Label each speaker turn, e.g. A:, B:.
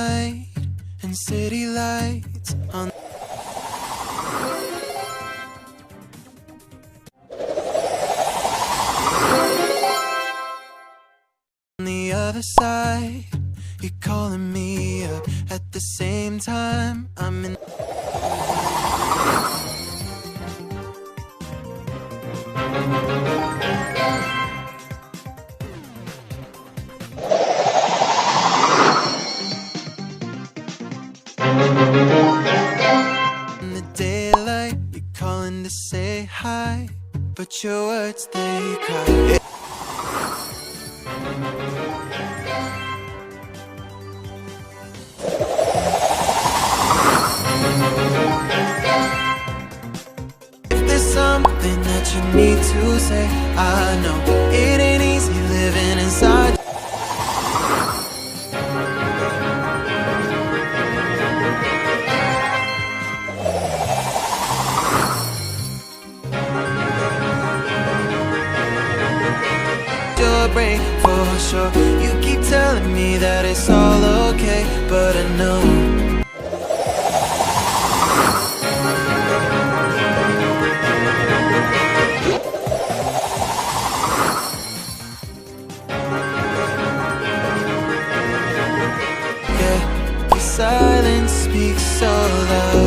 A: night and city lights on the other side. You're calling me up at the same time I'm in. In the daylight, you're calling to say hi, but your words, they cry. If there's something that you need to say, I know it ain't easy living inside. Your brain for sure. You keep telling me that it's all okay, but I know. Silence speaks so loud.